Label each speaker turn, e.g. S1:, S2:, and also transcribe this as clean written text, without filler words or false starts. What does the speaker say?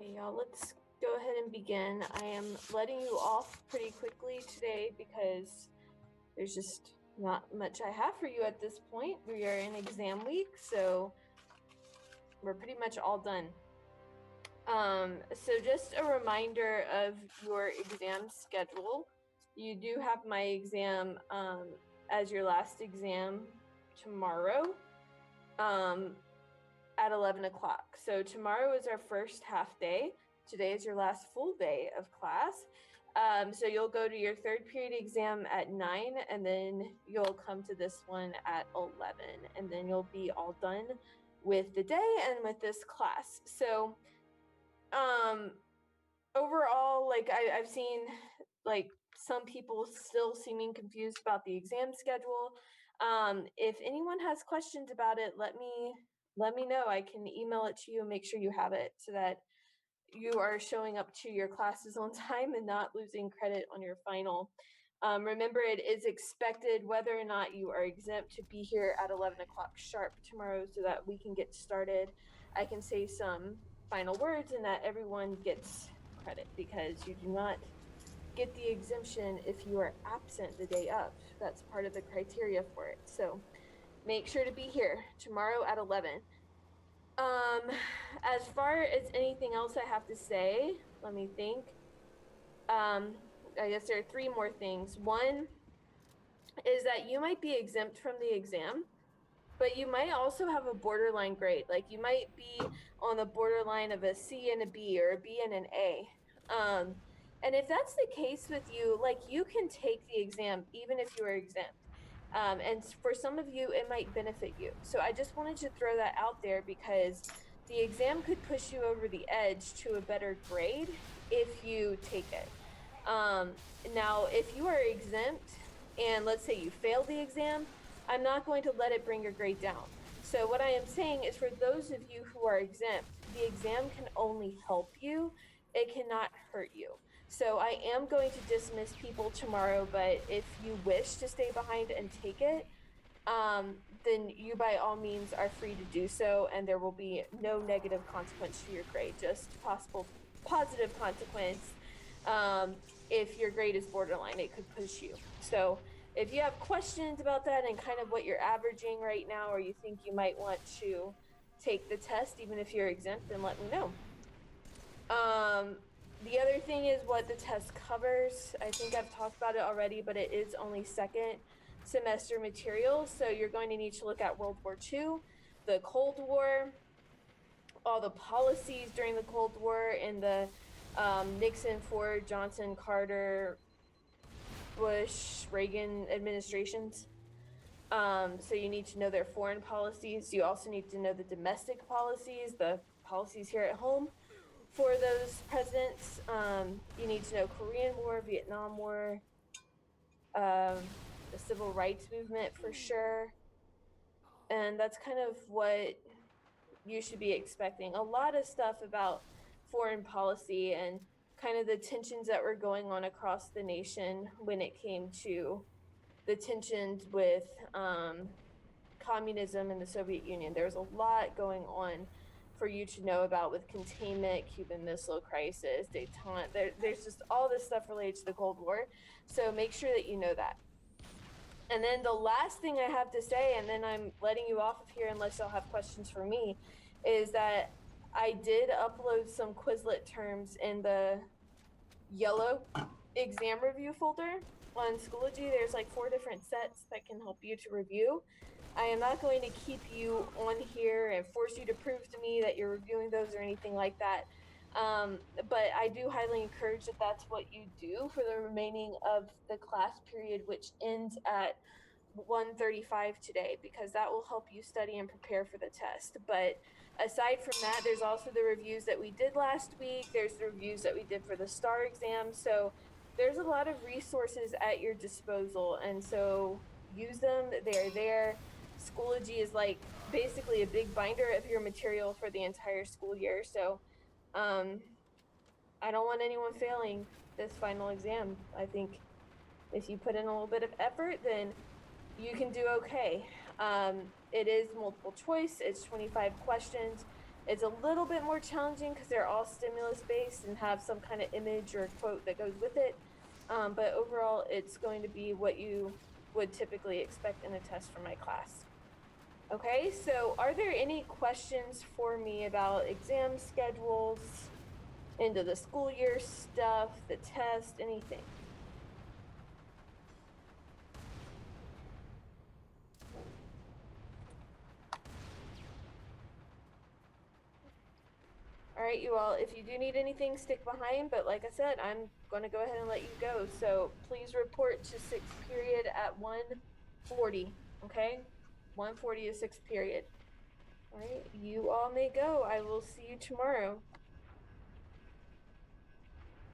S1: Okay, y'all, let's go ahead and begin. I am letting you off pretty quickly today because there's just not much I have for you at this point. We are in exam week, so we're pretty much all done. So just a reminder of your exam schedule. You do have my exam as your last exam tomorrow at 11 o'clock. So tomorrow is our first half day. Today is your last full day of class. So you'll go to your third period exam at 9, and then you'll come to this one at 11, and then you'll be all done with the day and with this class. So overall, like I've seen like some people still seeming confused about the exam schedule. If anyone has questions about it, let me know. I can email it to you and make sure you have it so that you are showing up to your classes on time and not losing credit on your final. Remember, it is expected, whether or not you are exempt, to be here at 11 o'clock sharp tomorrow so that we can get started. I can say some final words and that everyone gets credit because you do not get the exemption if you are absent the day of. That's part of the criteria for it. So make sure to be here tomorrow at 11. As far as anything else I have to say, let me think. I guess there are three more things. One is that you might be exempt from the exam, but you might also have a borderline grade. Like you might be on the borderline of a C and a B or a B and an A. And if that's the case with you, like you can take the exam even if you are exempt. And for some of you, it might benefit you. So I just wanted to throw that out there because the exam could push you over the edge to a better grade if you take it. Now, if you are exempt and let's say you fail the exam, I'm not going to let it bring your grade down. So what I am saying is for those of you who are exempt, the exam can only help you. It cannot hurt you. So I am going to dismiss people tomorrow, but if you wish to stay behind and take it, then you by all means are free to do so, and there will be no negative consequence to your grade, just possible positive consequence. If your grade is borderline, it could push you. So if you have questions about that and kind of what you're averaging right now, or you think you might want to take the test, even if you're exempt, then let me know. The other thing is what the test covers. I think I've talked about it already, but it is only second semester material. So you're going to need to look at World War II, the Cold War, all the policies during the Cold War and the Nixon, Ford, Johnson, Carter, Bush, Reagan administrations. So you need to know their foreign policies. You also need to know the domestic policies, the policies here at home for those presidents. You need to know Korean War, Vietnam War, the Civil Rights Movement for sure. And that's kind of what you should be expecting. A lot of stuff about foreign policy and kind of the tensions that were going on across the nation when it came to the tensions with communism and the Soviet Union. There's a lot going on for you to know about with containment, Cuban Missile Crisis, Détente. There's just all this stuff related to the Cold War. So make sure that you know that. And then the last thing I have to say, and then I'm letting you off of here unless you'll have questions for me, is that I did upload some Quizlet terms in the yellow exam review folder on Schoology. There's like 4 different sets that can help you to review. I am not going to keep you on here and force you to prove to me that you're reviewing those or anything like that. But I do highly encourage that that's what you do for the remaining of the class period, which ends at 1:35 today, because that will help you study and prepare for the test. But aside from that, there's also the reviews that we did last week. There's the reviews that we did for the STAR exam. So there's a lot of resources at your disposal. And so use them. They're there. Schoology is like basically a big binder of your material for the entire school year. So I don't want anyone failing this final exam. I think if you put in a little bit of effort, then you can do okay. It is multiple choice. It's 25 questions. It's a little bit more challenging because they're all stimulus based and have some kind of image or quote that goes with it. But overall, it's going to be what you would typically expect in a test from my class. Okay, so are there any questions for me about exam schedules, end of the school year stuff, the test, anything? All right, you all, if you do need anything, stick behind. But like I said, I'm going to go ahead and let you go. So please report to sixth period at 1:40. Okay, 1:40 is sixth period. All right, you all may go. I will see you tomorrow.